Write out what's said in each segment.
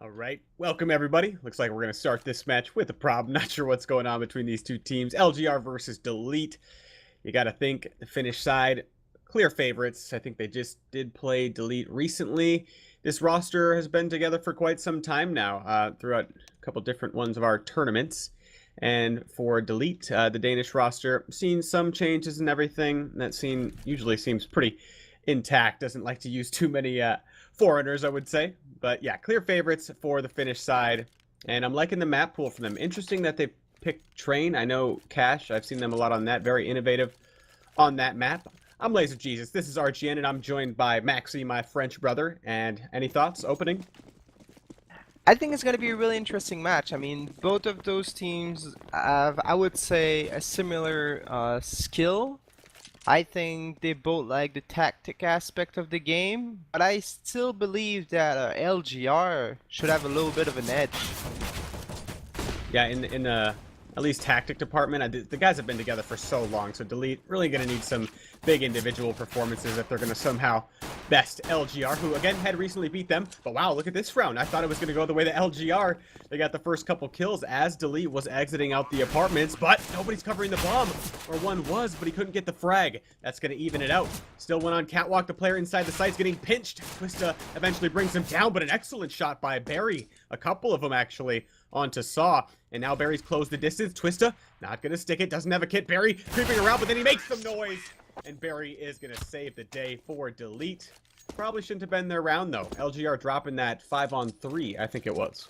All right, welcome everybody. Looks like we're going to start this match with a problem. Not sure what's going on between these two teams. LGR versus Delete. You got to think the Finnish side, clear favorites. I think they just did play Delete recently. This roster has been together for quite some time now, throughout a couple different ones of our tournaments. And for Delete, the Danish roster, seen some changes and everything. That scene usually seems pretty intact. Doesn't like to use too many foreigners, I would say. But yeah, clear favorites for the Finnish side. And I'm liking the map pool for them. Interesting that they picked Train. I know Cash. I've seen them a lot on that. Very innovative on that map. I'm Laser Jesus. This is RGN, and I'm joined by Maxi, my French brother. And any thoughts opening? I think it's going to be a really interesting match. I mean, both of those teams have, I would say, a similar skill. I think they both like the tactic aspect of the game, but I still believe that LGR should have a little bit of an edge. Yeah, in the at least tactic department, the guys have been together for so long, so Delete really going to need some big individual performances if they're going to somehow best LGR, who again had recently beat them. But wow, look at this round. I thought it was going to go the way that LGR. They got the first couple kills as Delete was exiting out the apartments, but nobody's covering the bomb. Or one was, but he couldn't get the frag. That's going to even it out. Still went on catwalk. The player inside the site's getting pinched. Twista eventually brings him down, but an excellent shot by Barry. A couple of them actually onto Saw. And now Barry's closed the distance. Twista not going to stick it. Doesn't have a kit. Barry creeping around, but then he makes some noise. And Barry is going to save the day for Delete. Probably shouldn't have been their round, though. LGR dropping that 5-on-3, I think it was.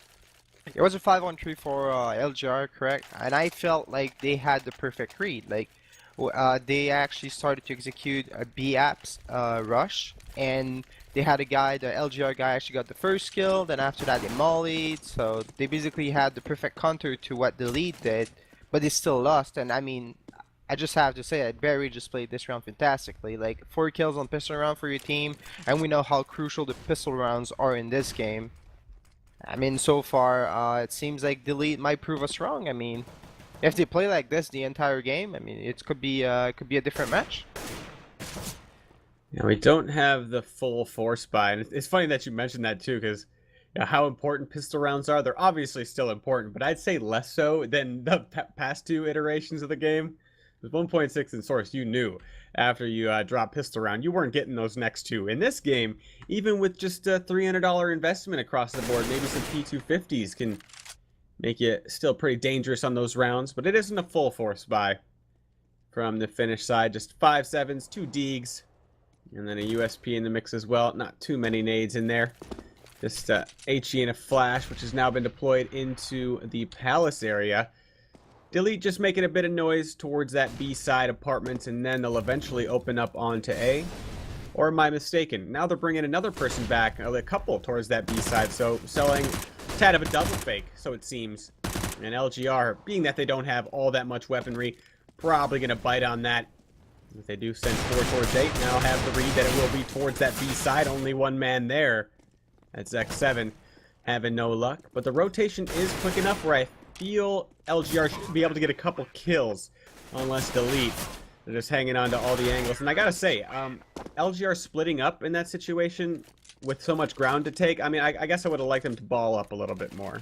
It was a 5-on-3 for LGR, correct? And I felt like they had the perfect read. Like, they actually started to execute a B-apps rush, and they had a guy, the LGR guy actually got the first kill, then after that they mollied, so they basically had the perfect counter to what the lead did, but they still lost. And I mean, I just have to say that Barry just played this round fantastically. Like, 4 kills on pistol round for your team, and we know how crucial the pistol rounds are in this game. I mean, so far, it seems like Delete might prove us wrong. I mean, if they play like this the entire game, I mean, it could be a different match. Yeah, we don't have the full force buy, and it's funny that you mentioned that too, because how important pistol rounds are. They're obviously still important, but I'd say less so than the past two iterations of the game. With 1.6 in source, you knew after you dropped pistol round, you weren't getting those next two. In this game, even with just a $300 investment across the board, maybe some P250s can make you still pretty dangerous on those rounds, but it isn't a full force buy from the Finnish side. Just 5.7s, 2 Deegs, and then a USP in the mix as well. Not too many nades in there. Just HE and a flash, which has now been deployed into the palace area. Delete just making a bit of noise towards that B side apartments, and then they'll eventually open up onto A. Or am I mistaken? Now they're bringing another person back, a couple towards that B side, so selling a tad of a double fake, so it seems. And LGR, being that they don't have all that much weaponry, probably going to bite on that. If they do send 4 towards 8, now have the read that it will be towards that B side. Only one man there. That's X7 having no luck. But the rotation is quick enough where I feel LGR should be able to get a couple kills, unless Delete. They're just hanging on to all the angles. And I gotta say, LGR splitting up in that situation with so much ground to take, I mean, I guess I would have liked them to ball up a little bit more.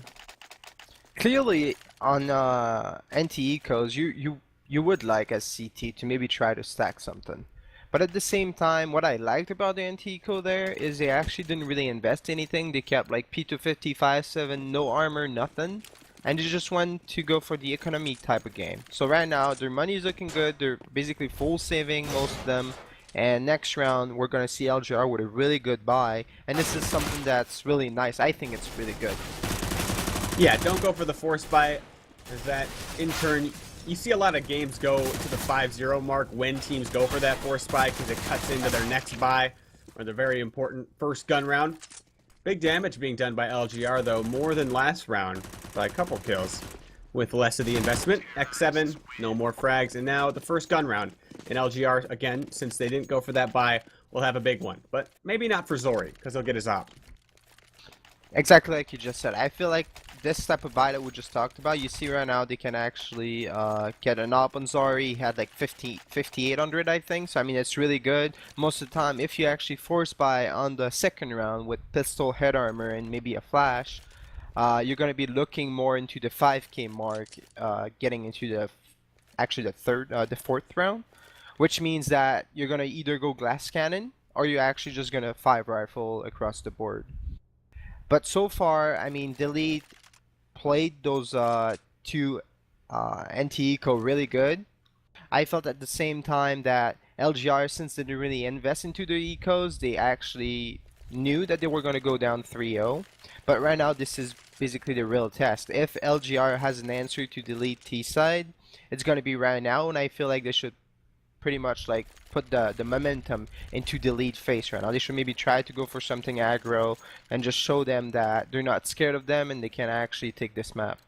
Clearly, on NT ecos, you would like as CT to maybe try to stack something. But at the same time, what I liked about the NT eco there is they actually didn't really invest anything. They kept like P250, 5.7, no armor, nothing. And they just want to go for the economy type of game. So right now, their money is looking good. They're basically full saving, most of them. And next round, we're going to see LGR with a really good buy. And this is something that's really nice. I think it's really good. Yeah, don't go for the force buy, as that, in turn, you see a lot of games go to the 5-0 mark when teams go for that force buy, because it cuts into their next buy, or their very important first gun round. Big damage being done by LGR, though, more than last round by a couple kills with less of the investment. X7, no more frags, and now the first gun round. And LGR, again, since they didn't go for that buy, will have a big one. But maybe not for Zori, because he'll get his op. Exactly like you just said. I feel like this type of buy that we just talked about, you see right now they can actually get an op on Zori. He had like 5,800, I think. So I mean, it's really good. Most of the time, if you actually force buy on the second round with pistol, head armor, and maybe a flash, you're going to be looking more into the 5K mark, getting into the fourth round, which means that you're going to either go glass cannon or you're actually just going to 5 rifle across the board. But so far, I mean, Delete played those two anti-eco really good. I felt at the same time that LGR, since they didn't really invest into the ecos, they actually knew that they were going to go down 3-0. But right now, this is basically the real test. If LGR has an answer to Delete T side, it's going to be right now, and I feel like they should pretty much like put the momentum into Delete face right now. They should maybe try to go for something aggro and just show them that they're not scared of them and they can actually take this map.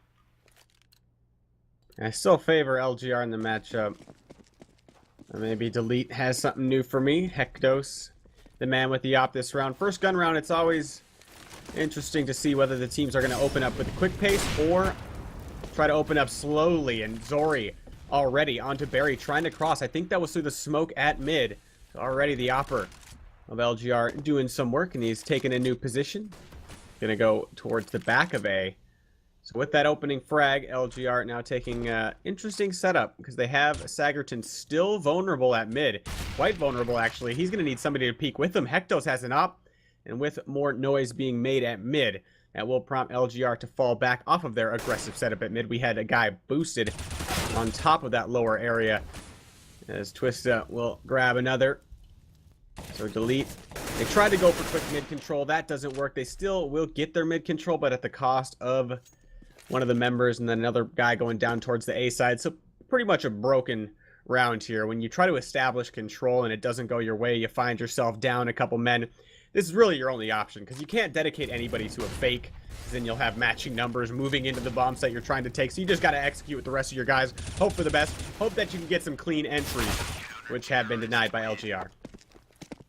I still favor LGR in the matchup. Maybe Delete has something new for me. Hectos, the man with the op this round. First gun round, it's always interesting to see whether the teams are going to open up with a quick pace or try to open up slowly. And Zori already onto Barry, trying to cross. I think that was through the smoke at mid. Already the opper of LGR doing some work, and he's taking a new position. Gonna go towards the back of A. So with that opening frag, LGR now taking interesting setup because they have Sagerton still vulnerable at mid. Quite vulnerable, actually. He's going to need somebody to peek with him. Hectos has an op, and with more noise being made at mid, that will prompt LGR to fall back off of their aggressive setup at mid. We had a guy boosted on top of that lower area as Twista will grab another. So Delete. They tried to go for quick mid control. That doesn't work. They still will get their mid control, but at the cost of one of the members and then another guy going down towards the A side. So pretty much a broken round here. When you try to establish control and it doesn't go your way, you find yourself down a couple men. This is really your only option because you can't dedicate anybody to a fake, because then you'll have matching numbers moving into the bomb site you're trying to take. So you just got to execute with the rest of your guys. Hope for the best. Hope that you can get some clean entries, which have been denied by LGR.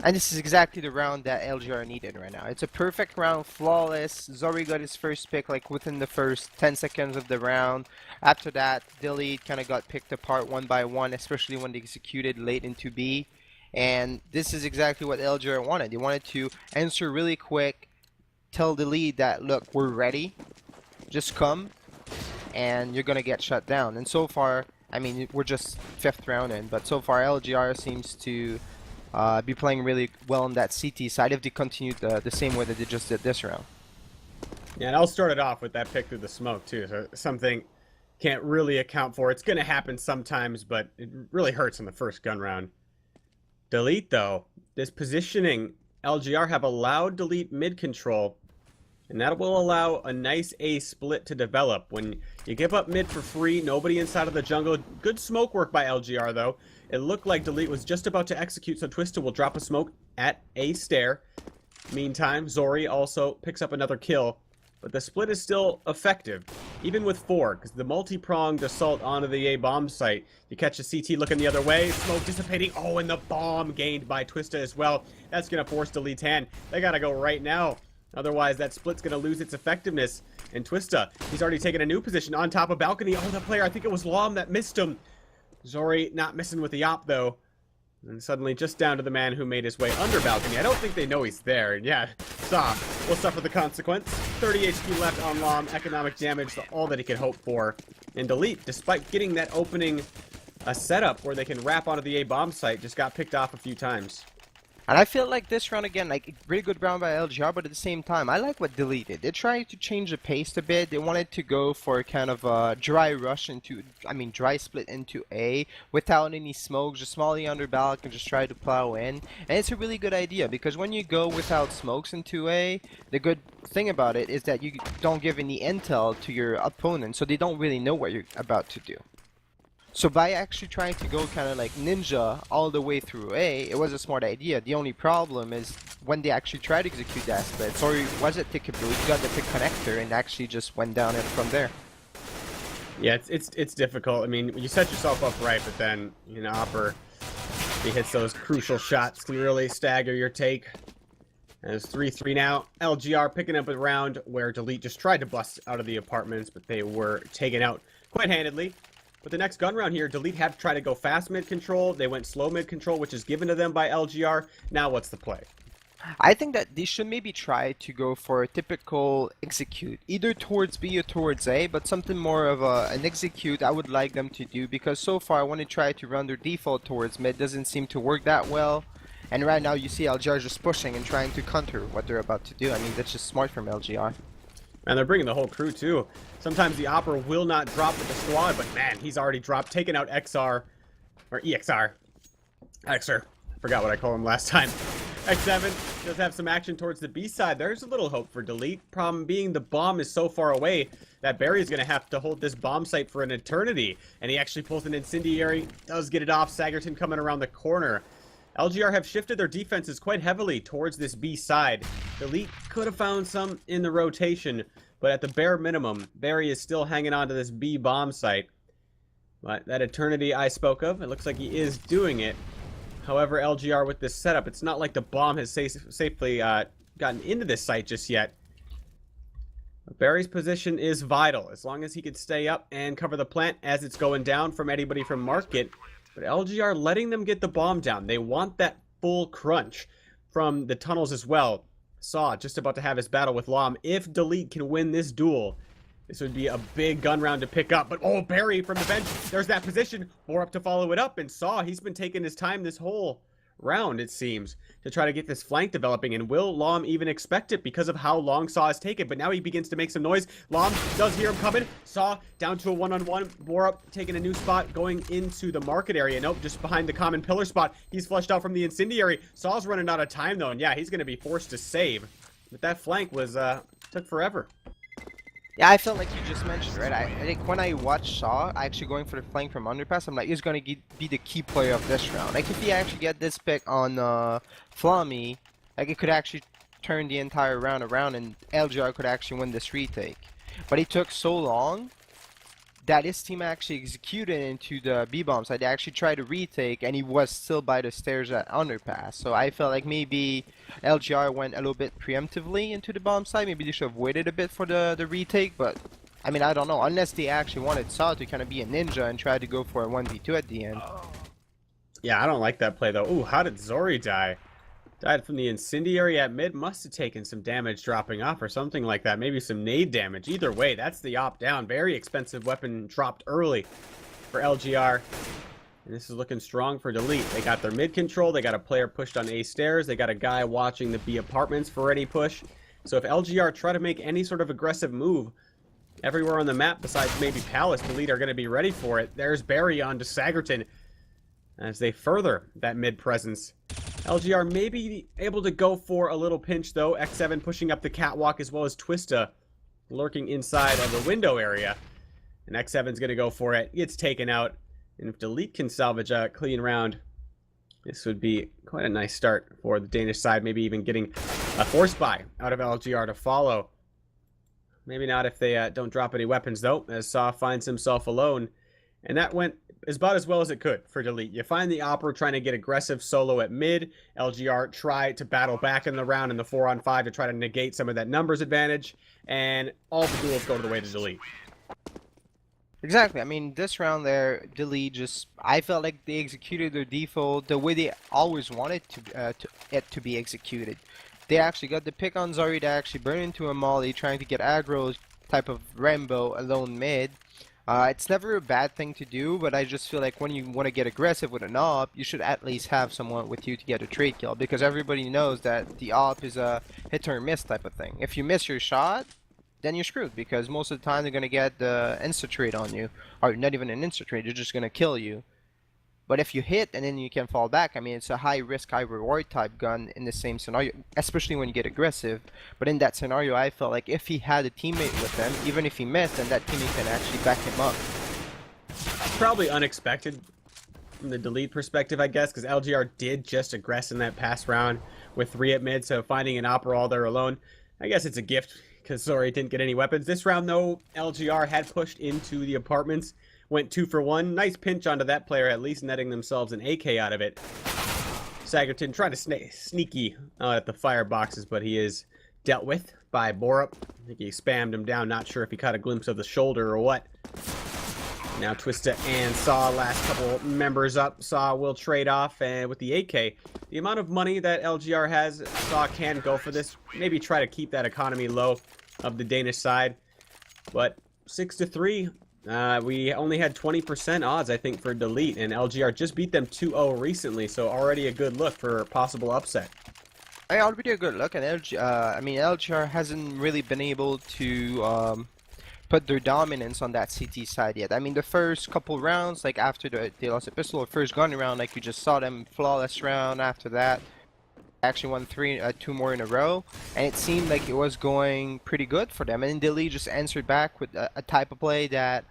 And this is exactly the round that LGR needed right now. It's a perfect round, flawless. Zori got his first pick like within the first 10 seconds of the round. After that, Delete kind of got picked apart one by one, especially when they executed late into B. And this is exactly what LGR wanted. They wanted to answer really quick, tell Delete that, look, we're ready. Just come, and you're going to get shut down. And so far, I mean, we're just 5th round in, but so far LGR seems to be playing really well on that CT side if they continue the same way that they just did this round. Yeah, and I'll start it off with that pick through the smoke too. So something can't really account for. It's going to happen sometimes, but it really hurts in the first gun round. Delete though, this positioning, LGR have allowed Delete mid control, and that will allow a nice A split to develop. When you give up mid for free, nobody inside of the jungle. Good smoke work by LGR though. It looked like Delete was just about to execute, so Twista will drop a smoke at A stair. Meantime, Zori also picks up another kill, but the split is still effective, even with 4, because the multi-pronged assault onto the A bomb site. You catch a CT looking the other way, smoke dissipating. Oh, and the bomb gained by Twista as well. That's going to force Delete's hand. They got to go right now. Otherwise, that split's going to lose its effectiveness. And Twista, he's already taken a new position on top of balcony. Oh, the player, I think it was Lom that missed him. Zori not missing with the op, though. And suddenly just down to the man who made his way under balcony. I don't think they know he's there. And yeah, Saw will suffer the consequence. 30 HP left on Lom. Economic damage, all that he could hope for. And Delete, despite getting that opening setup where they can wrap onto the A bomb site, just got picked off a few times. And I feel like this round again, like really good round by LGR, but at the same time, I like what Delete did. They tried to change the pace a bit. They wanted to go for kind of a dry rush into, dry split into A without any smoke, just smally under balcony and just try to plow in. And it's a really good idea because when you go without smokes into A, the good thing about it is that you don't give any intel to your opponent, so they don't really know what you're about to do. So by actually trying to go kind of like ninja all the way through A, it was a smart idea. The only problem is when they actually tried to execute that split, sorry, was it tickable? You got the pick connector and actually just went down it from there. Yeah, it's difficult. I mean, you set yourself up right, but then, you know, Opper, he hits those crucial shots, clearly stagger your take. And it's 3-3 now. LGR picking up a round where Delete just tried to bust out of the apartments, but they were taken out quite handedly. But the next gun round here, Delete had to try to go fast mid control. They went slow mid control, which is given to them by LGR. Now what's the play? I think that they should maybe try to go for a typical execute, either towards B or towards A, but something more of an execute I would like them to do, because so far when they try to run their default towards mid, doesn't seem to work that well. And right now you see LGR just pushing and trying to counter what they're about to do. I mean, that's just smart from LGR. And they're bringing the whole crew too. Sometimes the Opera will not drop with the squad, but man, he's already dropped, taking out XR, or EXR. XR. Forgot what I called him last time. X7 does have some action towards the B side. There's a little hope for delete. Problem being the bomb is so far away that Barry is going to have to hold this bomb site for an eternity. And he actually pulls an incendiary, does get it off. Sagerton coming around the corner. LGR have shifted their defenses quite heavily towards this B side. Delete could have found some in the rotation, but at the bare minimum, Barry is still hanging on to this B bomb site. But that eternity I spoke of, it looks like he is doing it. However, LGR with this setup, it's not like the bomb has safely gotten into this site just yet. Barry's position is vital, as long as he could stay up and cover the plant as it's going down from anybody from market. But LGR letting them get the bomb down. They want that full crunch from the tunnels as well. Saw just about to have his battle with Lom. If Delete can win this duel, this would be a big gun round to pick up. But oh, Barry from the bench, there's that position. More up to follow it up. And Saw, he's been taking his time this whole round, it seems, to try to get this flank developing. And will Lom even expect it because of how long Saw has taken? But now he begins to make some noise. Lom does hear him coming. Saw down to a one-on-one. Borup taking a new spot, going into the market area. Nope, just behind the common pillar spot. He's flushed out from the incendiary. Saw's running out of time though, and yeah, he's going to be forced to save. But that flank was took forever. Yeah, I felt like you just mentioned, right? I think when I watched Shaw actually going for the flank from underpass, I'm like, he's going to be the key player of this round. Like, if he actually get this pick on Flammy, like, it could actually turn the entire round around and LGR could actually win this retake. But it took so long that his team actually executed into the B-bomb side. They actually tried to retake, and he was still by the stairs at underpass. So I felt like maybe LGR went a little bit preemptively into the bomb side. Maybe they should have waited a bit for the retake, but I mean, I don't know. Unless they actually wanted Saw to kind of be a ninja and try to go for a 1v2 at the end. Yeah, I don't like that play though. Ooh, how did Zori die? Died from the incendiary at mid. Must have taken some damage dropping off or something like that. Maybe some nade damage. Either way, that's the op down. Very expensive weapon dropped early for LGR. And this is looking strong for Delete. They got their mid control. They got a player pushed on A stairs. They got a guy watching the B apartments for any push. So if LGR try to make any sort of aggressive move everywhere on the map besides maybe Palace, Delete are going to be ready for it. There's Barry on to Sagerton as they further that mid presence. LGR may be able to go for a little pinch though. X7 pushing up the catwalk as well as Twista lurking inside of the window area. And X7's going to go for it. Gets taken out. And if Delete can salvage a clean round, this would be quite a nice start for the Danish side. Maybe even getting a force buy out of LGR to follow. Maybe not if they don't drop any weapons though, as Saw finds himself alone. And that went about as well as it could for Delete. You find the Opera trying to get aggressive solo at mid. LGR try to battle back in the round in the 4-on-5 to try to negate some of that numbers advantage. And all the duels go to the way to Delete. Exactly. I mean, this round there, Delete just, I felt like they executed their default the way they always wanted it to be executed. They actually got the pick on Zari to actually burn into a molly, trying to get aggro type of Rambo alone mid. It's never a bad thing to do, but I just feel like when you want to get aggressive with an op, you should at least have someone with you to get a trade kill, because everybody knows that the op is a hit or miss type of thing. If you miss your shot, then you're screwed, because most of the time they're going to get the insta trade on you, or not even an insta trade, they're just going to kill you. But if you hit and then you can fall back, I mean, it's a high risk, high reward type gun in the same scenario, especially when you get aggressive. But in that scenario, I felt like if he had a teammate with him, even if he missed, then that teammate can actually back him up. Probably unexpected from the Delete perspective, I guess, because LGR did just aggress in that past round with 3 at mid, so finding an Opera all there alone, I guess it's a gift, because Zori didn't get any weapons. This round, though, LGR had pushed into the apartments. Went 2 for 1. Nice pinch onto that player, at least netting themselves an AK out of it. Sagerton trying to sneaky at the fireboxes, but he is dealt with by Borup. I think he spammed him down. Not sure if he caught a glimpse of the shoulder or what. Now Twista and Saw, last couple members up. Saw will trade off, and with the 8K, the amount of money that LGR has, Saw can go for this. Maybe try to keep that economy low of the Danish side. But 6-3, we only had 20% odds, I think, for Delete, and LGR just beat them 2-0 recently, so already a good look for a possible upset. Already a good look, and LGR hasn't really been able to put their dominance on that CT side yet. I mean, the first couple rounds, like after they lost a pistol, or first gun round, like you just saw them flawless round. After that, actually won two more in a row, and it seemed like it was going pretty good for them. And then Delhi just answered back with a type of play that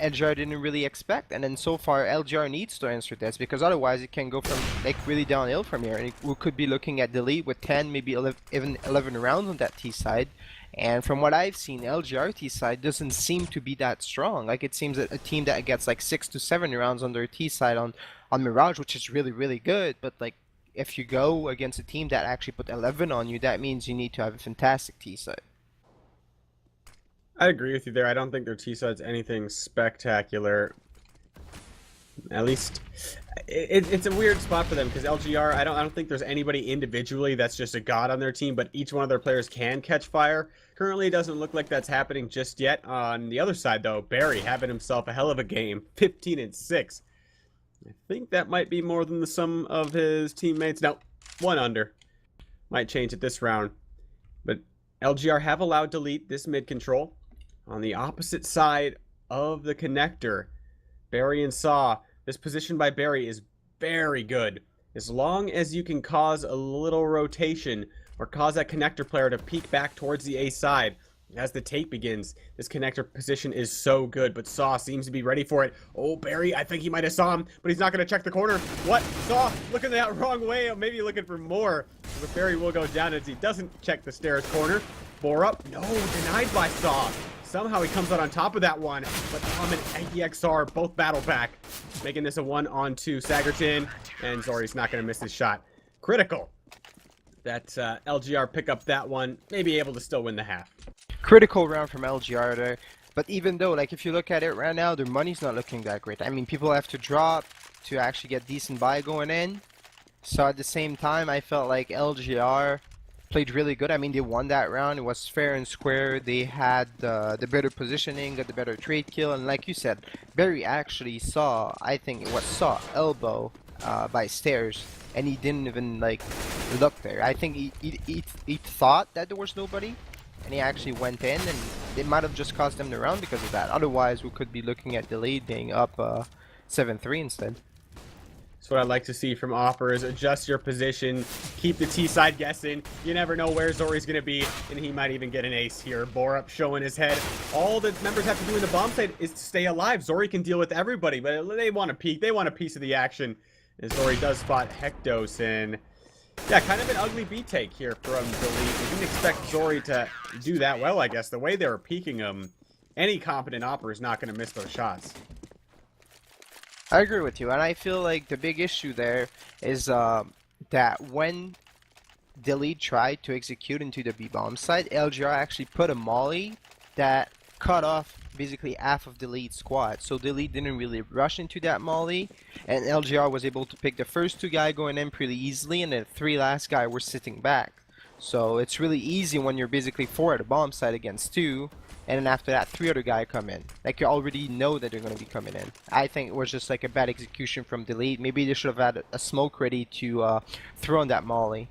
LGR didn't really expect. And then so far, LGR needs to answer this, because otherwise it can go from like really downhill from here. And we could be looking at Delhi with 10, maybe 11, even 11 rounds on that T side. And from what I've seen, LGR T side doesn't seem to be that strong. Like, it seems that a team that gets like 6 to 7 rounds on their T side on Mirage, which is really, really good. But like, if you go against a team that actually put 11 on you, that means you need to have a fantastic T side. I agree with you there. I don't think their T side's anything spectacular. At least it's a weird spot for them, because LGR, I don't think there's anybody individually that's just a god on their team, but each one of their players can catch fire. Currently, it doesn't look like that's happening just yet. On the other side, though, Barry having himself a hell of a game, 15-6. I think that might be more than the sum of his teammates. No, 1 under. Might change it this round. But LGR have allowed Delete this mid control. On the opposite side of the connector, Barry and Saw, this position by Barry is very good. As long as you can cause a little rotation or cause that connector player to peek back towards the A side as the tape begins, this connector position is so good. But Saw seems to be ready for it. Oh, Barry, I think he might have saw him, but he's not going to check the corner. What? Saw looking that wrong way, maybe looking for more. But Barry will go down as he doesn't check the stairs corner. Bore up. No, denied by Saw. Somehow he comes out on top of that one, but Tom and EXR both battle back, making this a 1-on-2. Sagerton, and Zori's not going to miss his shot. Critical that LGR pick up that one, maybe able to still win the half. Critical round from LGR there, but even though, like, if you look at it right now, their money's not looking that great. I mean, people have to drop to actually get decent buy going in. So at the same time, I felt like LGR played really good. I mean, they won that round. It was fair and square. They had the better positioning, got the better trade kill, and like you said, Barry actually saw, I think it was Saw elbow by stairs, and he didn't even like look there. I think he thought that there was nobody, and he actually went in, and it might have just cost them the round because of that. Otherwise, we could be looking at the lead being up 7-3 instead. That's what I'd like to see from offers. Adjust your position. Keep the T side guessing. You never know where Zori's going to be, and he might even get an ace here. Borup showing his head. All the members have to do in the bomb site is to stay alive. Zori can deal with everybody, but they want a peek. They want a piece of the action. And Zori does spot Hectos, and yeah, kind of an ugly B take here from Delete. We didn't expect Zori to do that well, I guess. The way they were peeking him, any competent opera is not going to miss those shots. I agree with you, and I feel like the big issue there is that when Delete tried to execute into the B-bomb side, LGR actually put a molly that cut off basically half of Delete's squad. So Delete didn't really rush into that molly, and LGR was able to pick the first 2 guys going in pretty easily, and the 3 last guys were sitting back. So it's really easy when you're basically 4 at a bomb side against 2. And then after that, 3 other guys come in. Like, you already know that they're going to be coming in. I think it was just like a bad execution from Delete. Maybe they should have had a smoke ready to throw on that molly.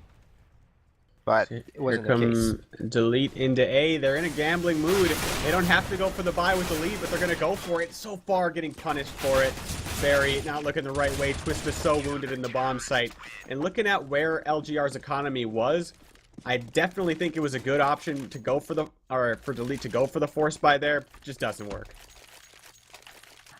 But it wasn't the case. Delete into A. They're in a gambling mood. They don't have to go for the buy with the lead, but they're going to go for it. So far, getting punished for it. Barry not looking the right way. Twist is so wounded in the bomb site. And looking at where LGR's economy was, I definitely think it was a good option to go for for Delete to go for the force buy there. Just doesn't work.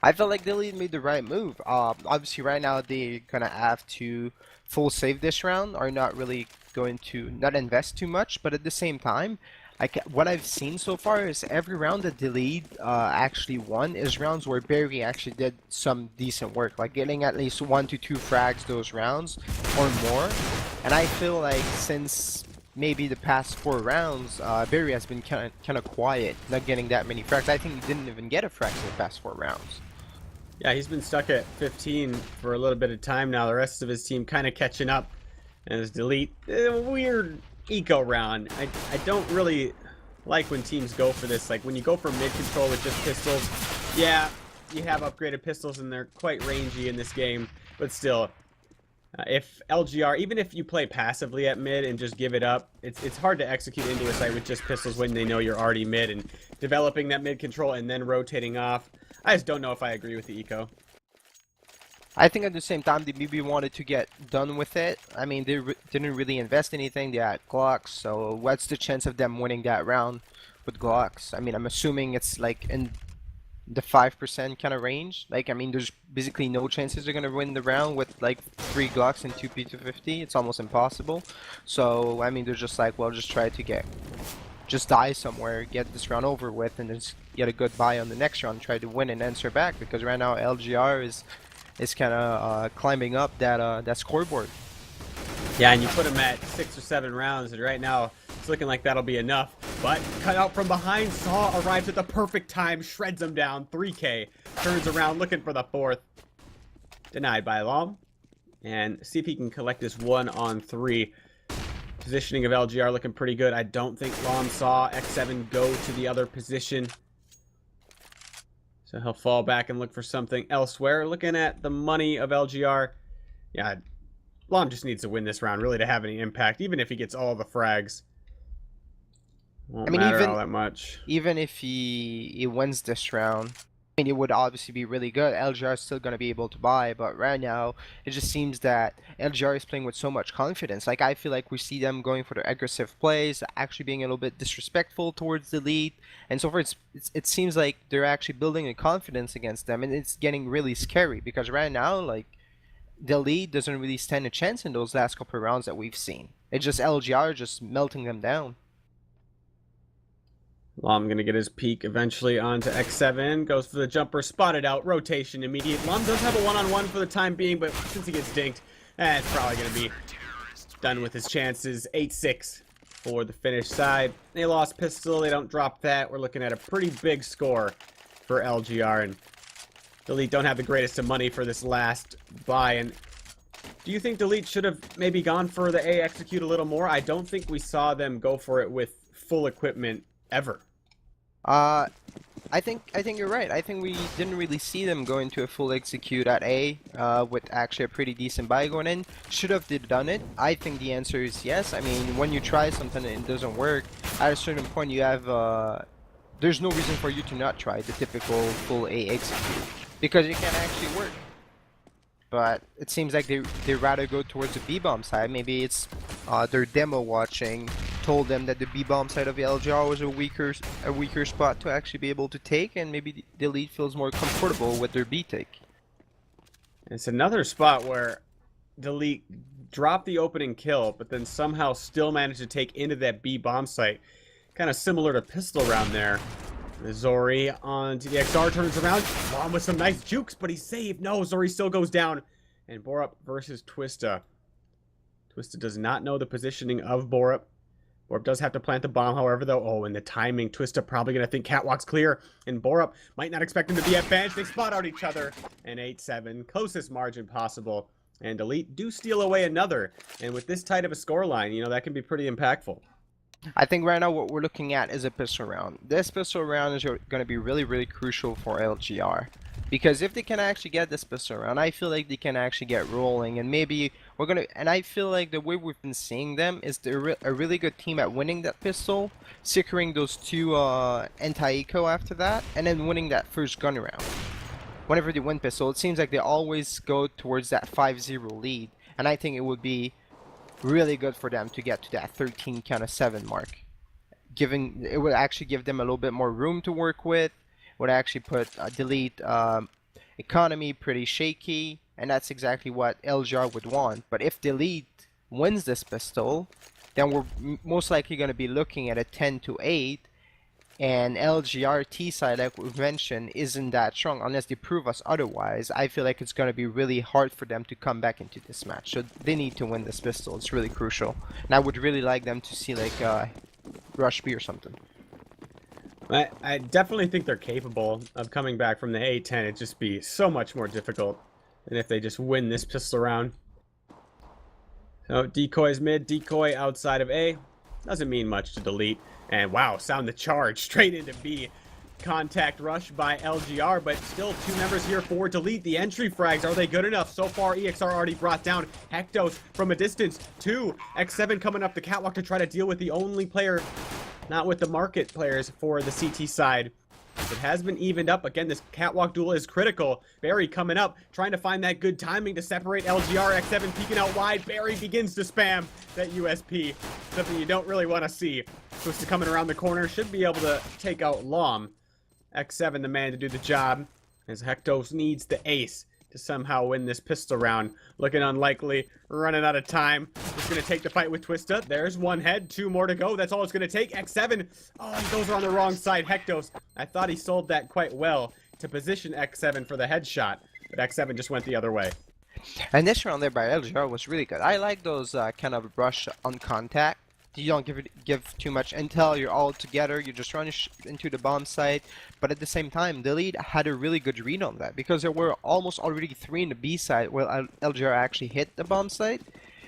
I felt like Delete made the right move. Obviously, right now they're gonna have to full save this round, or not really going to not invest too much. But at the same time, like, what I've seen so far is every round that Delete actually won is rounds where Barry actually did some decent work, like getting at least 1 to 2 frags those rounds or more. And I feel like since maybe the past 4 rounds, Barry has been kind of quiet, not getting that many frags. I think he didn't even get a frag in the past 4 rounds. Yeah, he's been stuck at 15 for a little bit of time now. The rest of his team kind of catching up. And his delete, weird eco round. I don't really like when teams go for this. Like when you go for mid control with just pistols, yeah, you have upgraded pistols and they're quite rangy in this game. But still, if LGR, even if you play passively at mid and just give it up, it's hard to execute into a site with just pistols when they know you're already mid, and developing that mid control and then rotating off. I just don't know if I agree with the eco. I think at the same time they maybe wanted to get done with it. I mean, they didn't really invest anything. They had Glocks, so what's the chance of them winning that round with Glocks? I mean, I'm assuming it's like in the 5% kind of range. Like, I mean, there's basically no chances they're gonna win the round with like 3 Glocks and 2 P250. It's almost impossible. So, I mean, they're just like, well, just try to just die somewhere, get this round over with, and just get a good buy on the next round, try to win and answer back, because right now LGR is kind of climbing up that scoreboard. Yeah, and you put him at 6 or 7 rounds, and right now it's looking like that'll be enough. But cut out from behind, Saw arrives at the perfect time, shreds him down, 3K, turns around looking for the 4th. Denied by Lom. And see if he can collect this 1-on-3. Positioning of LGR looking pretty good. I don't think Lom saw X7 go to the other position. So he'll fall back and look for something elsewhere. Looking at the money of LGR, yeah, Lom just needs to win this round really to have any impact, even if he gets all the frags. Won't matter all that much. Even if he wins this round, I mean, it would obviously be really good. LGR is still going to be able to buy, but right now, it just seems that LGR is playing with so much confidence. Like, I feel like we see them going for their aggressive plays, actually being a little bit disrespectful towards the lead, and so far it seems like they're actually building a confidence against them, and it's getting really scary, because right now, like, the lead doesn't really stand a chance in those last couple of rounds that we've seen. It's just LGR just melting them down. Lom gonna get his peek eventually onto X7. Goes for the jumper, spotted out, rotation immediate. Lom does have a 1-on-1 for the time being, but since he gets dinked, it's probably gonna be done with his chances. 8-6 for the Finnish side. They lost pistol, they don't drop that. We're looking at a pretty big score for LGR, and Delete don't have the greatest of money for this last buy. And do you think Delete should have maybe gone for the A execute a little more? I don't think we saw them go for it with full equipment ever. I think you're right. I think we didn't really see them go into a full execute at A with actually a pretty decent buy going in. Should have done it? I think the answer is yes. I mean, when you try something and it doesn't work, at a certain point you have there's no reason for you to not try the typical full A execute, because it can actually work. But it seems like they rather go towards the B-bomb side. Maybe it's their demo watching told them that the B-bomb side of the LGR was a weaker spot to actually be able to take, and maybe the lead feels more comfortable with their B take. It's another spot where Delete dropped the opening kill, but then somehow still managed to take into that B bomb site. Kind of similar to pistol round there. Zori onto the XR, turns around. Lom with some nice jukes, but he's saved. No, Zori still goes down. And Borup versus Twista. Twista does not know the positioning of Borup. Borup does have to plant the bomb, however, though. Oh, and the timing. Twista probably going to think Catwalk's clear. And Borup might not expect him to be at bench. They spot out each other. And 8-7. Closest margin possible. And Elite do steal away another. And with this tight of a scoreline, you know, that can be pretty impactful. I think right now what we're looking at is a pistol round. This pistol round is going to be really, really crucial for LGR. Because if they can actually get this pistol round, I feel like they can actually get rolling. And maybe we're going to... And I feel like the way we've been seeing them is they're a really good team at winning that pistol, securing those 2 anti-eco after that, and then winning that first gun round. Whenever they win pistol, it seems like they always go towards that 5-0 lead. And I think it would be really good for them to get to that 13 kind of 7 mark. It would actually give them a little bit more room to work with. Would actually put Delete economy pretty shaky, and that's exactly what LGR would want. But if Delete wins this pistol, then we're most likely going to be looking at a 10-8, and LGR T side, like we've mentioned, isn't that strong unless they prove us otherwise. I feel like it's going to be really hard for them to come back into this match, so they need to win this pistol. It's really crucial, and I would really like them to see like Rush B or something. I definitely think they're capable of coming back from the A10. It'd just be so much more difficult than if they just win this pistol round. So decoys mid, decoy outside of A. Doesn't mean much to delete. And wow, sound the charge straight into B. Contact rush by LGR, but still 2 members here for delete. The entry frags, are they good enough? So far, EXR already brought down Hectos from a distance. 2, X7 coming up the catwalk to try to deal with the only player, not with the market players for the CT side. It has been evened up. Again, this catwalk duel is critical. Barry coming up, trying to find that good timing to separate LGR. X7 peeking out wide. Barry begins to spam that USP. Something you don't really want to see. Twister coming around the corner. Should be able to take out Lom. X7 the man to do the job, as Hectos needs the ace to somehow win this pistol round. Looking unlikely, running out of time. Just gonna take the fight with Twista. There's 1 head, 2 more to go. That's all it's gonna take. X7, oh, he goes on the wrong side. Hectos, I thought he sold that quite well to position X7 for the headshot, but X7 just went the other way. And this round there by LGR was really good. I like those kind of rush on contact. You don't give too much intel, you're all together, you just run into the bomb site, but at the same time, the lead had a really good read on that, because there were almost already 3 in the B side where LGR actually hit the bomb site,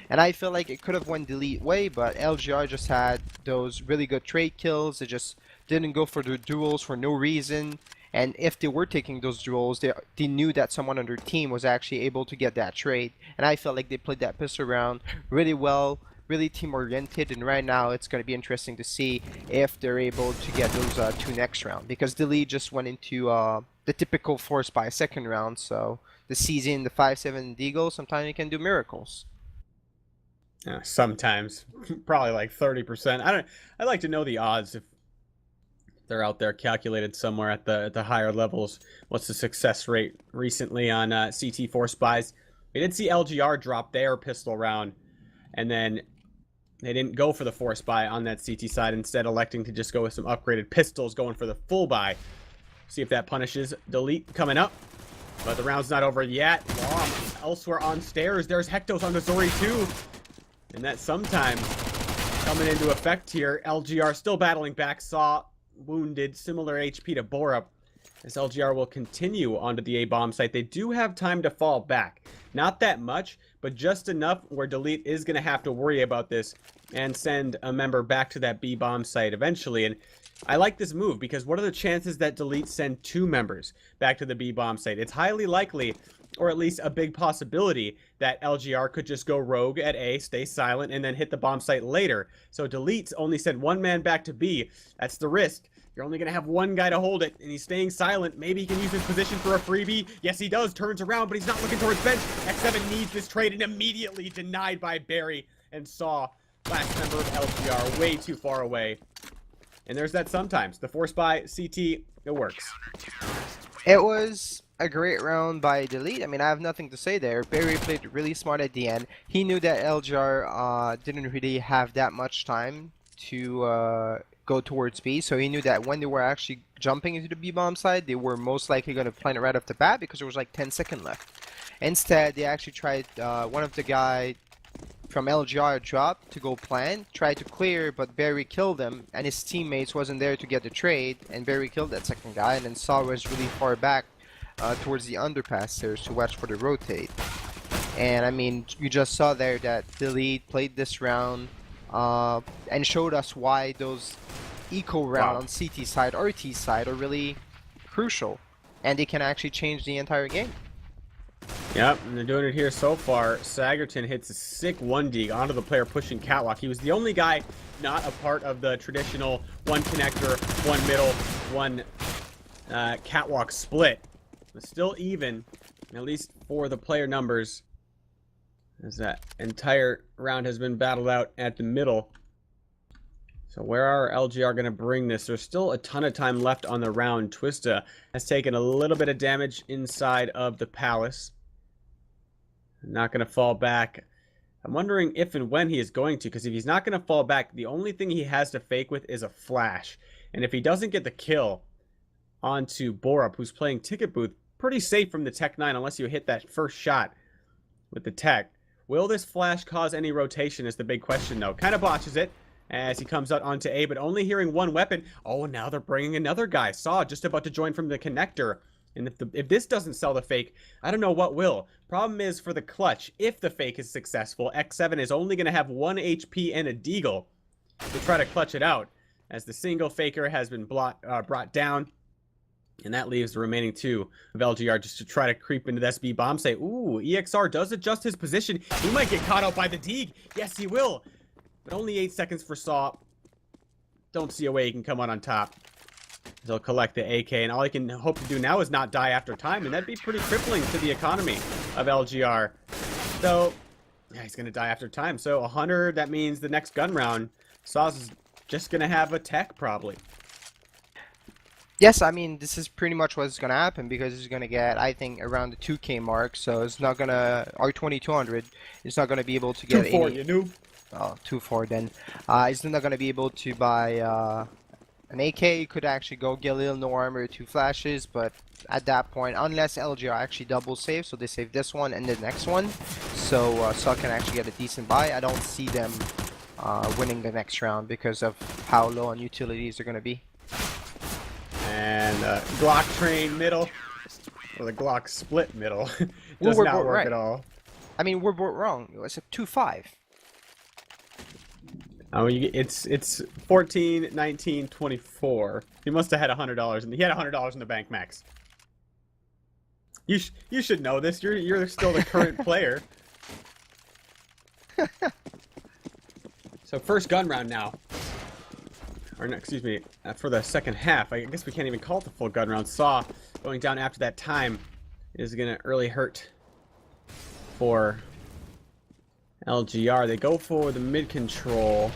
and I feel like it could have went delete way, but LGR just had those really good trade kills. They just didn't go for the duels for no reason, and if they were taking those duels, they knew that someone on their team was actually able to get that trade, and I felt like they played that pistol round really well, really team oriented, and right now it's going to be interesting to see if they're able to get those 2 next round, because the lead just went into the typical force by second round, so the season, the 5-7 Deagle, sometimes you can do miracles. Sometimes, probably like 30%. I'd like to know the odds if they're out there calculated somewhere at the higher levels. What's the success rate recently on CT force buys? We did see LGR drop their pistol round, and then they didn't go for the force buy on that CT side, instead electing to just go with some upgraded pistols, going for the full buy. See if that punishes delete coming up. But the round's not over yet. Lom elsewhere on stairs. There's Hectos on the Zori too. And that sometimes coming into effect here. LGR still battling back. Saw wounded, similar HP to Borup. As LGR will continue onto the A bomb site. They do have time to fall back. Not that much, but just enough where delete is going to have to worry about this and send a member back to that B bomb site eventually. And I like this move, because what are the chances that delete send 2 members back to the B bomb site? It's highly likely, or at least a big possibility, that LGR could just go rogue at A, stay silent, and then hit the bomb site later. So delete's only send 1 man back to B. That's the risk. You're only going to have 1 guy to hold it, and he's staying silent. Maybe he can use his position for a freebie. Yes, he does. Turns around, but he's not looking towards bench. X7 needs this trade, and immediately denied by Barry and Saw. Last member of LGR, way too far away. And there's that sometimes. The force buy, CT, it works. It was a great round by delete. I mean, I have nothing to say there. Barry played really smart at the end. He knew that LGR didn't really have that much time to go towards B, so he knew that when they were actually jumping into the B bomb side, they were most likely going to plant it right off the bat, because there was like 10 seconds left. Instead, they actually tried, one of the guy from LGR dropped to go plant, tried to clear, but Barry killed him, and his teammates wasn't there to get the trade, and Barry killed that second guy, and then Saw was really far back towards the underpass there to watch for the rotate. And I mean, you just saw there that delete played this round and showed us why those eco round on CT side or T side are really crucial, and they can actually change the entire game. Yep, and they're doing it here so far. Sagerton hits a sick 1D onto the player pushing catwalk. He was the only guy not a part of the traditional 1 connector, 1 middle, 1 catwalk split. But still even, at least for the player numbers, as that entire round has been battled out at the middle. So where are LGR going to bring this? There's still a ton of time left on the round. Twista has taken a little bit of damage inside of the palace. Not going to fall back. I'm wondering if and when he is going to, because if he's not going to fall back, the only thing he has to fake with is a flash. And if he doesn't get the kill onto Borup, who's playing Ticket Booth, pretty safe from the Tech 9 unless you hit that first shot with the Tech. Will this flash cause any rotation is the big question, though. Kind of botches it. as he comes out onto A, but only hearing one weapon. Oh, now they're bringing another guy. Saw just about to join from the connector. And if this doesn't sell the fake, I don't know what will. Problem is for the clutch, if the fake is successful, X7 is only going to have 1 HP and a deagle to try to clutch it out, as the single faker has been brought down. And that leaves the remaining 2 of LGR just to try to creep into this B bomb site. Ooh, EXR does adjust his position. He might get caught out by the Deeg. Yes, he will. But only 8 seconds for Saw. Don't see a way he can come out on top. He'll collect the AK, and all he can hope to do now is not die after time, and that'd be pretty crippling to the economy of LGR. So, yeah, he's going to die after time. So, 100, that means the next gun round, Saw's is just going to have a tech, probably. Yes, I mean, this is pretty much what's going to happen because he's going to get, I think, around the 2K mark. So it's not going to, or 2200, it's not going to be able to get 2-4, you noob. Oh, 2-4 then. He's not going to be able to buy an AK. He could actually go get a little no armor, 2 flashes, but at that point, unless LGR actually double save, so they save this one and the next one, so Saw can actually get a decent buy, I don't see them winning the next round because of how low on utilities they're going to be. And Glock train middle, or the Glock split middle, does not work at all. I mean, we're both wrong. It's a 2-5. Oh, it's 14, 19, 24. He must have had $100, and he had $100 in the bank, Max. You should know this. You're still the current player. So first gun round now. Or no, excuse me, for the second half. I guess we can't even call it the full gun round. Saw going down after that time is going to really hurt for LGR. They go for the mid control.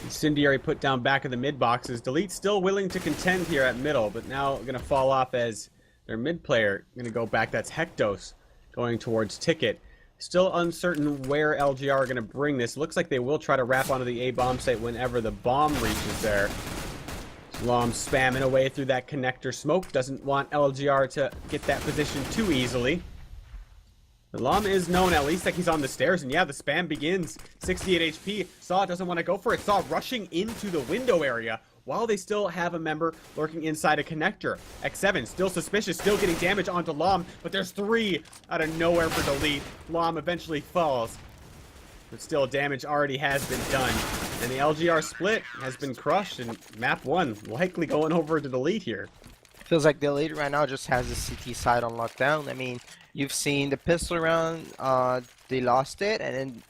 Incendiary put down back of the mid boxes. Delete still willing to contend here at middle, but now going to fall off as their mid player going to go back. That's Hectos going towards Ticket. Still uncertain where LGR are going to bring this. Looks like they will try to wrap onto the A bomb site whenever the bomb reaches there. Lom spamming away through that connector smoke. Doesn't want LGR to get that position too easily. The Lom is known at least like he's on the stairs, and yeah, the spam begins. 68 HP. Saw doesn't want to go for it. Saw rushing into the window area while they still have a member lurking inside a connector. X7 still suspicious, still getting damage onto Lom, but there's 3 out of nowhere for Delete. Lom eventually falls, but still damage already has been done. And the LGR split has been crushed, and map 1 likely going over to Delete here. Feels like Delete right now just has the CT side on lockdown. I mean, you've seen the pistol round, they lost it, and then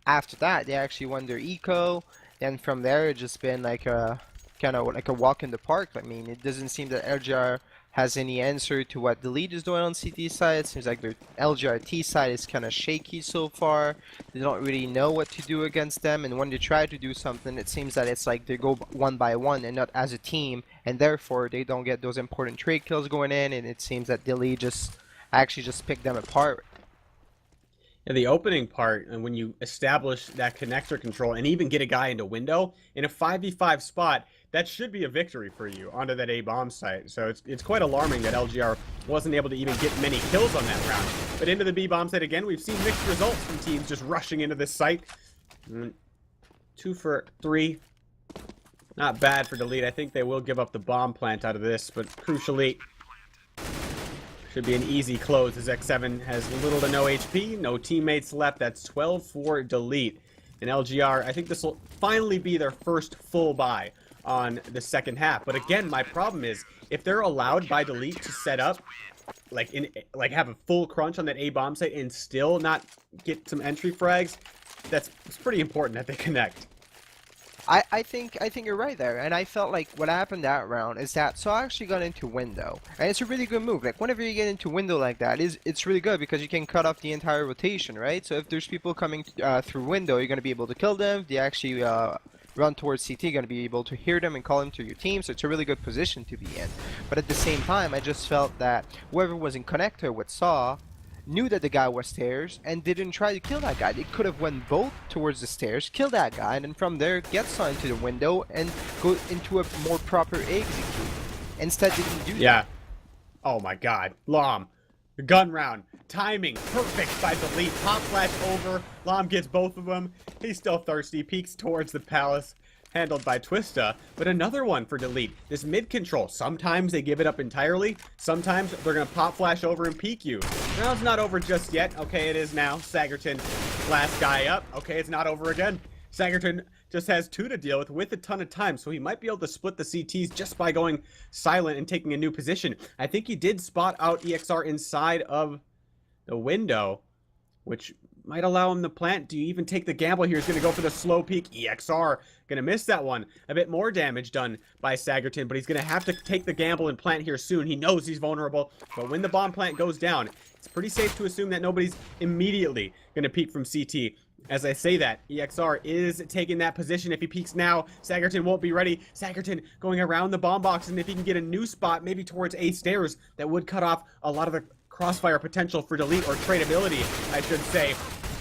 after that, they actually won their eco. Then from there, it's just been like a kind of like a walk in the park. I mean, it doesn't seem that LGR has any answer to what Delete is doing on CT side. It seems like their LGR T side is kind of shaky so far. They don't really know what to do against them, and when they try to do something, it seems that it's like they go one by one and not as a team, and therefore they don't get those important trade kills going in, and it seems that Delete just actually just picked them apart. Yeah, the opening part, and when you establish that connector control and even get a guy into window in a 5v5 spot, that should be a victory for you onto that A bomb site. So it's quite alarming that LGR wasn't able to even get many kills on that round. But into the B bomb site again, we've seen mixed results from teams just rushing into this site. 2 for 3. Not bad for Delete. I think they will give up the bomb plant out of this, but crucially, should be an easy close as X7 has little to no HP, no teammates left. That's 12 for Delete. And LGR, I think this will finally be their first full buy on the second half. But again, my problem is if they're allowed by Delete to set up like have a full crunch on that A bomb site and still not get some entry frags, it's pretty important that they connect. I think you're right there, and I felt like what happened that round is that Saw actually got into window, and it's a really good move. Like whenever you get into window like that, it's really good because you can cut off the entire rotation, right? So if there's people coming through window, you're gonna be able to kill them. They actually run towards CT, you're gonna be able to hear them and call them to your team. So it's a really good position to be in. But at the same time, I just felt that whoever was in connector with Saw knew that the guy was stairs and didn't try to kill that guy. They could have went both towards the stairs, kill that guy, and then from there get Saw into the window and go into a more proper execute. Instead, they didn't do that. Yeah. Oh my god. Lom. The gun round. Timing. Perfect by the lead. Pop flash over. Lom gets both of them. He's still thirsty. Peeks towards the palace. Handled by Twista. But another one for Delete. This mid control. Sometimes they give it up entirely. Sometimes they're going to pop flash over and peek you. Now it's not over just yet. Okay, it is now. Sagerton, last guy up. Okay, it's not over again. Sagerton just has 2 to deal with a ton of time, so he might be able to split the CTs just by going silent and taking a new position. I think he did spot out EXR inside of the window, which might allow him to plant. Do you even take the gamble here? He's going to go for the slow peek. EXR going to miss that one. A bit more damage done by Sagerton, but he's going to have to take the gamble and plant here soon. He knows he's vulnerable, but when the bomb plant goes down, it's pretty safe to assume that nobody's immediately going to peek from CT. As I say that, EXR is taking that position. If he peeks now, Sagerton won't be ready. Sagerton going around the bomb box, and if he can get a new spot, maybe towards A stairs, that would cut off a lot of the crossfire potential for delete or tradability, I should say.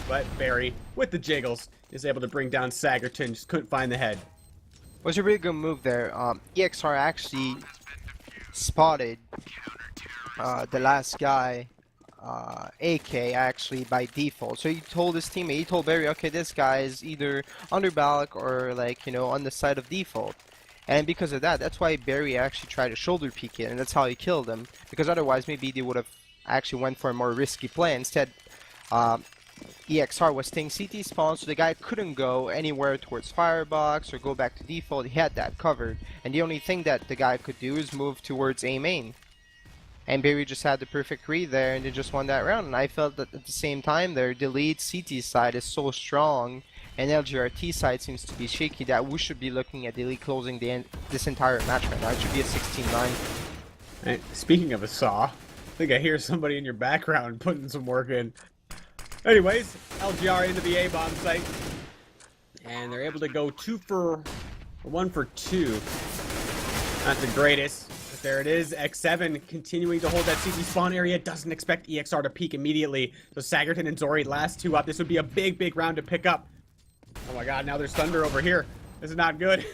But Barry, with the jiggles, is able to bring down Sagerton. Just couldn't find the head. Was a really good move there. EXR actually spotted the last guy, AK, actually by default. So he told his teammate, he told Barry, okay, this guy is either under Balak or, like, you know, on the side of default. And because of that, that's why Barry actually tried to shoulder peek it, and that's how he killed him. Because otherwise, maybe they would have actually went for a more risky play. Instead, EXR was staying CT spawn, so the guy couldn't go anywhere towards firebox or go back to default. He had that covered, and the only thing that the guy could do is move towards A main. And Barry just had the perfect read there, and they just won that round. And I felt that at the same time, their delete CT side is so strong, and LGRT side seems to be shaky, that we should be looking at delete closing this entire match right now. It should be a 16-9. Hey, speaking of a saw, I think I hear somebody in your background putting some work in. Anyways, LGR into the A-bomb site, and they're able to go 1 for 2. Not the greatest, but there it is. X7 continuing to hold that CT spawn area. Doesn't expect EXR to peek immediately. So Sagerton and Zori, last 2 up. This would be a big round to pick up. Oh my god, now there's thunder over here. This is not good.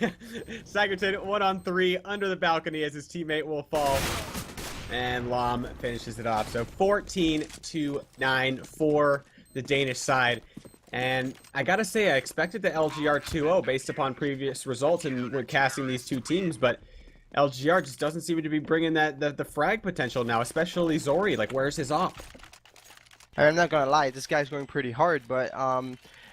Sagerton 1 on 3 under the balcony as his teammate will fall. And Lom finishes it off. So 14-9 for the Danish side. And I gotta say, I expected the LGR 2-0 based upon previous results and when casting these 2 teams, but LGR just doesn't seem to be bringing the frag potential now, especially Zori. Like, where's his op? I'm not gonna lie, this guy's going pretty hard, but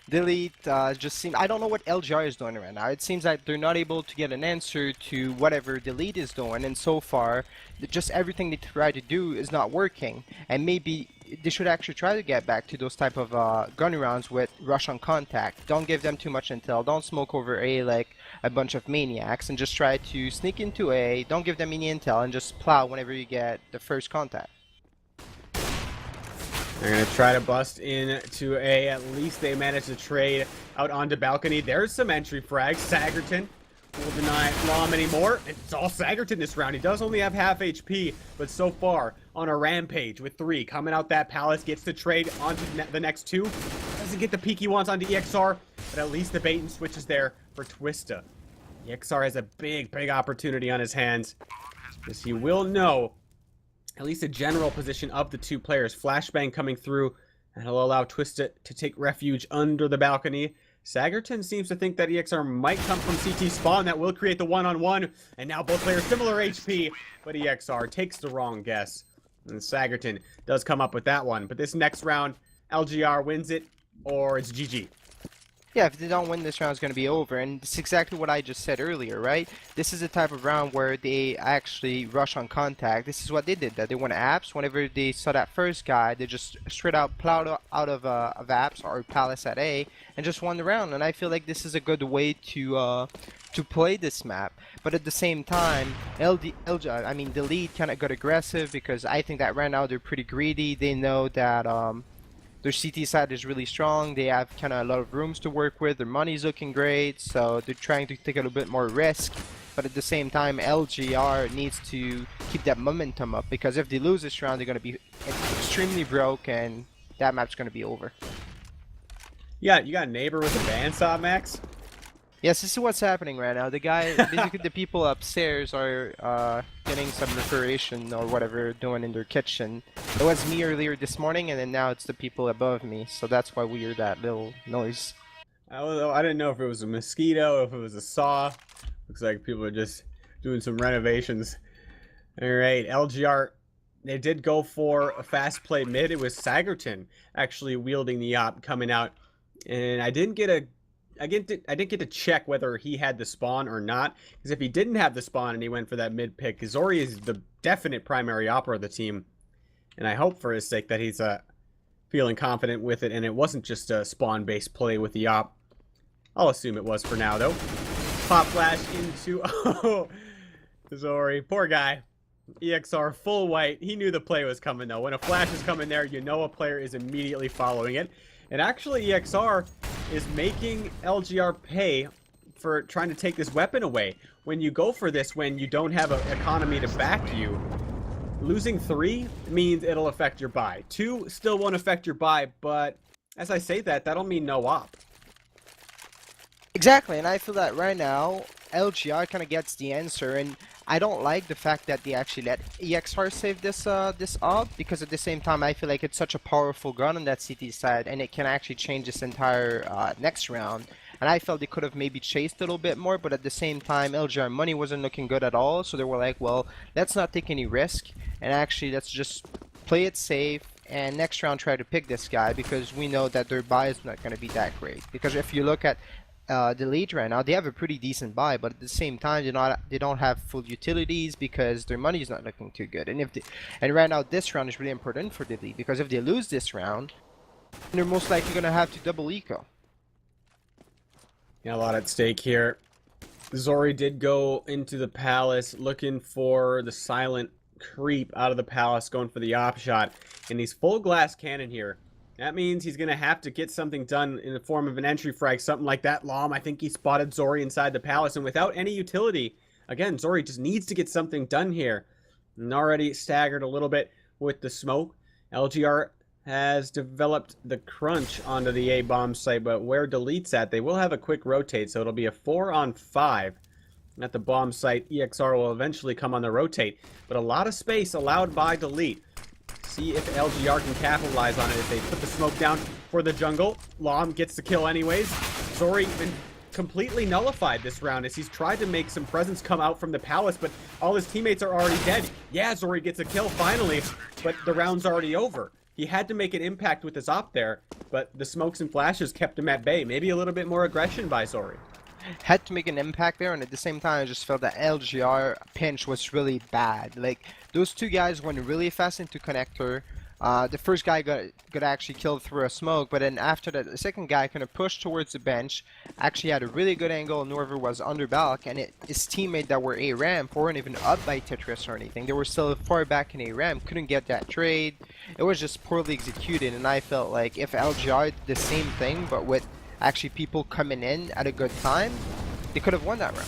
delete just seems, I don't know what LGR is doing right now. It seems like they're not able to get an answer to whatever delete is doing, and so far just everything they try to do is not working. And maybe they should actually try to get back to those type of gun rounds with rush on contact. Don't give them too much intel, don't smoke over A like a bunch of maniacs, and just try to sneak into A. Don't give them any intel, and just plow whenever you get the first contact. They're going to try to bust into A. At least they managed to trade out onto balcony. There's some entry frags. Sagerton will deny Lom anymore. It's all Sagerton this round. He does only have half HP, but so far on a rampage with 3. Coming out that palace, gets the trade onto the next 2. Doesn't get the peek he wants onto EXR, but at least the bait and switch is there for Twista. EXR has a big opportunity on his hands, as he will know at least a general position of the 2 players. Flashbang coming through, and he'll allow Twista to take refuge under the balcony. Sagerton seems to think that EXR might come from CT spawn. That will create the 1-on-1, and now both players similar HP, but EXR takes the wrong guess, and Sagerton does come up with that one. But this next round, LGR wins it, or it's GG. Yeah, if they don't win this round, it's going to be over, and it's exactly what I just said earlier, right? This is the type of round where they actually rush on contact. This is what they did, that they went apps. Whenever they saw that first guy, they just straight out plowed out of apps or palace at A, and just won the round. And I feel like this is a good way to play this map. But at the same time, Delete kind of got aggressive, because I think that right now they're pretty greedy. They know that their CT side is really strong. They have kind of a lot of rooms to work with. Their money's looking great, so they're trying to take a little bit more risk. But at the same time, LGR needs to keep that momentum up, because if they lose this round, they're going to be extremely broke, and that map's going to be over. Yeah, you got a neighbor with a bandsaw, Max? Yes, this is what's happening right now. The guy, basically the people upstairs are getting some preparation or whatever doing in their kitchen. It was me earlier this morning, and then now it's the people above me. So that's why we hear that little noise. I didn't know if it was a mosquito, if it was a saw. Looks like people are just doing some renovations. All right, LGR. They did go for a fast play mid. It was Sagerton actually wielding the op coming out, and I didn't get to check whether he had the spawn or not. Because if he didn't have the spawn and he went for that mid pick, Zori is the definite primary opera of the team, and I hope for his sake that he's feeling confident with it, and it wasn't just a spawn-based play with the op. I'll assume it was for now, though. Pop flash into oh, Zori, poor guy. EXR full white. He knew the play was coming though. When a flash is coming there, you know a player is immediately following it. And actually EXR is making LGR pay for trying to take this weapon away. When you go for this when you don't have an economy to back you, losing 3 means it'll affect your buy. 2 still won't affect your buy, but as I say that, that'll mean no op. Exactly, and I feel that right now LGR kind of gets the answer, and I don't like the fact that they actually let EXR save this this op, because at the same time I feel like it's such a powerful gun on that CT side, and it can actually change this entire next round. And I felt they could have maybe chased a little bit more, but at the same time LGR money wasn't looking good at all, so they were like, well, let's not take any risk, and actually let's just play it safe, and next round try to pick this guy, because we know that their buy is not going to be that great. Because if you look at the lead right now, they have a pretty decent buy, but at the same time they don't have full utilities because their money is not looking too good. And right now this round is really important for the lead, because if they lose this round, they're most likely gonna have to double eco. Yeah, a lot at stake here. Zori did go into the palace looking for the silent creep out of the palace, going for the op shot, and he's full glass cannon here. That means he's going to have to get something done in the form of an entry frag, something like that. Lom, I think he spotted Zori inside the palace, and without any utility, again, Zori just needs to get something done here. And already staggered a little bit with the smoke. LGR has developed the crunch onto the A-bomb site, but where Delete's at, they will have a quick rotate, so it'll be a 4-on-5 at the bomb site. EXR will eventually come on the rotate, but a lot of space allowed by Delete. See if LGR can capitalize on it if they put the smoke down for the jungle. Lom gets the kill anyways. Zori been completely nullified this round as he's tried to make some presence come out from the palace, but all his teammates are already dead. Yeah, Zori gets a kill finally, but the round's already over. He had to make an impact with his op there, but the smokes and flashes kept him at bay. Maybe a little bit more aggression by Zori. Had to make an impact there, and at the same time I just felt that LGR pinch was really bad. Like, those two guys went really fast into connector. The first guy got actually killed through a smoke, but then after that the second guy kind of pushed towards the bench, actually had a really good angle. Norver was under balk, and his teammate that were A ramp weren't even up by Tetris or anything. They were still far back in A ramp, couldn't get that trade. It was just poorly executed, and I felt like if LGR did the same thing but with actually people coming in at a good time, they could have won that round.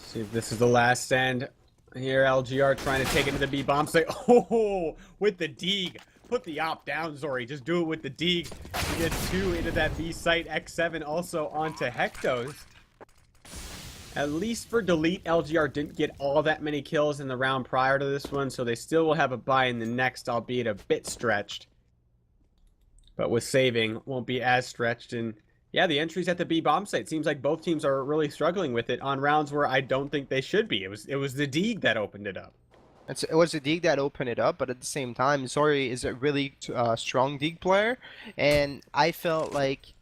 See if this is the last stand here. LGR trying to take it to the B bomb site. Oh, with the Deeg. Put the op down, Zori. Just do it with the Deeg. You get 2 into that B site. X7 also onto Hectos. At least for Delete, LGR didn't get all that many kills in the round prior to this one, so they still will have a bye in the next, albeit a bit stretched. But with saving, won't be as stretched. And yeah, the entries at the B bomb site, seems like both teams are really struggling with it on rounds where I don't think they should be. It was the Deeg that opened it up. It was the Deeg that opened it up, but at the same time, Zori is a really strong Deeg player, and I felt like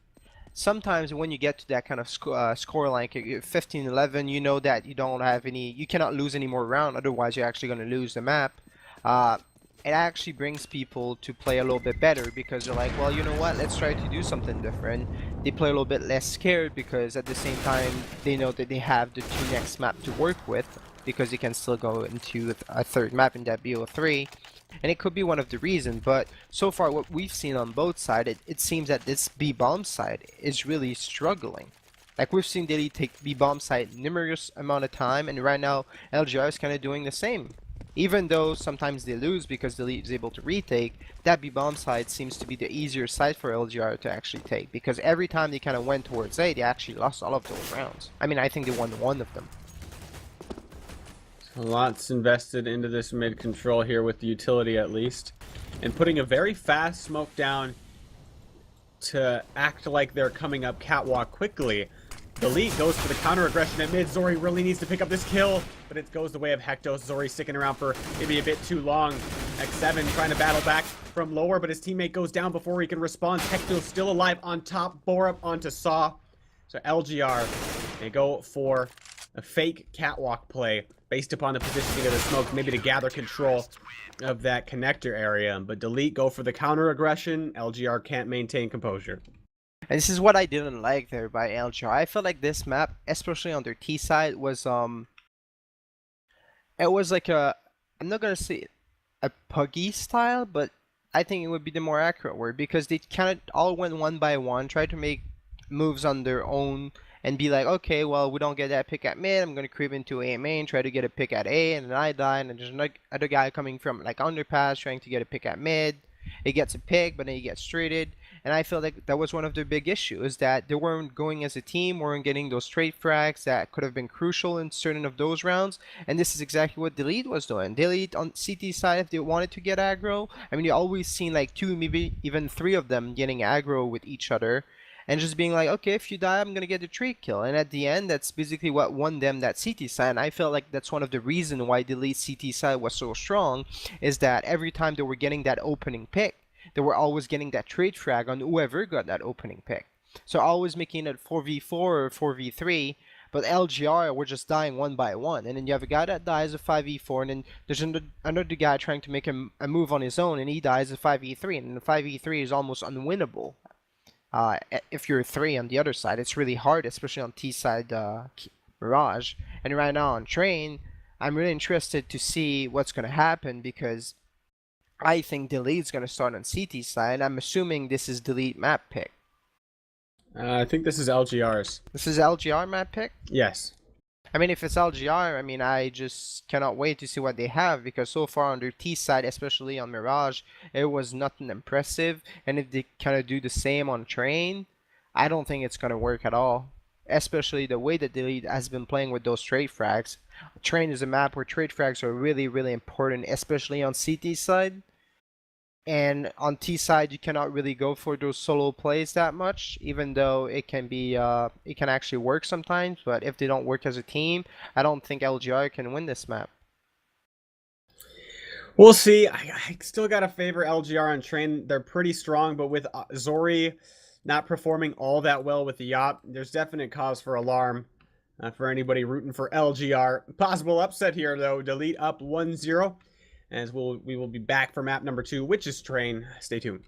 sometimes when you get to that kind of score like 15-11, you know that you cannot lose any more round, otherwise you're actually going to lose the map. It actually brings people to play a little bit better, because they're like, well, you know what, let's try to do something different. They play a little bit less scared, because at the same time they know that they have the 2 next map to work with, because they can still go into a third map in that bo3, and it could be one of the reasons. But so far what we've seen on both sides, it seems that this B bomb side is really struggling. Like, we've seen Delete take B bomb side numerous amount of time, and right now LGR is kind of doing the same. Even though sometimes they lose because the lead is able to retake, that B bomb side seems to be the easier side for LGR to actually take, because every time they kind of went towards A, they actually lost all of those rounds. I mean, I think they won one of them. So lots invested into this mid control here with the utility at least. And putting a very fast smoke down to act like they're coming up catwalk quickly. The lead goes for the counter aggression at mid. Zori really needs to pick up this kill, but it goes the way of Hectos. Zori sticking around for maybe a bit too long. X7 trying to battle back from lower, but his teammate goes down before he can respond. Hectos still alive on top. Borup onto Saw. So LGR, they go for a fake catwalk play based upon the positioning of the smoke, maybe to gather control of that connector area. But Delete go for the counter aggression. LGR can't maintain composure. And this is what I didn't like there by LGR. I felt like this map, especially on their T side, was it was like a, I'm not gonna say a puggy style, but I think it would be the more accurate word, because they kind of all went one by one, tried to make moves on their own and be like, okay, well, we don't get that pick at mid, I'm gonna creep into A main, try to get a pick at A, and then I die, and then there's another guy coming from like underpass trying to get a pick at mid. He gets a pick, but then he gets straighted. And I feel like that was one of their big issues, that they weren't going as a team, weren't getting those straight frags that could have been crucial in certain of those rounds. And this is exactly what Delete was doing. Delete on CT side, if they wanted to get aggro, I mean, you always seen like 2, maybe even 3 of them getting aggro with each other. And just being like, okay, if you die, I'm gonna get a trade kill. And at the end, that's basically what won them that CT side. And I felt like that's one of the reasons why Delete CT side was so strong, is that every time they were getting that opening pick, they were always getting that trade frag on whoever got that opening pick. So always making it 4v4 or 4v3, but LGR were just dying one by one. And then you have a guy that dies a 5v4, and then there's another guy trying to make a move on his own, and he dies a 5v3, and the 5v3 is almost unwinnable. If you're 3 on the other side, it's really hard, especially on T side Mirage. And right now on Train, I'm really interested to see what's going to happen, because I think Delete's going to start on CT side. I'm assuming this is Delete map pick. I think this is LGR's. This is LGR map pick? Yes. I mean, if it's LGR, I mean, I just cannot wait to see what they have, because so far on their T side, especially on Mirage, it was nothing impressive. And if they kind of do the same on Train, I don't think it's going to work at all. Especially the way that Delete has been playing with those trade frags. Train is a map where trade frags are really, really important, especially on CT side. And on T side, you cannot really go for those solo plays that much, even though it can be, it can actually work sometimes. But if they don't work as a team, I don't think LGR can win this map. We'll see. I still gotta favor LGR on Train. They're pretty strong, but with Zori not performing all that well with the yacht, there's definite cause for alarm for anybody rooting for LGR. Possible upset here, though. Delete up 1-0. As we will be back for map number 2, which is Train. Stay tuned.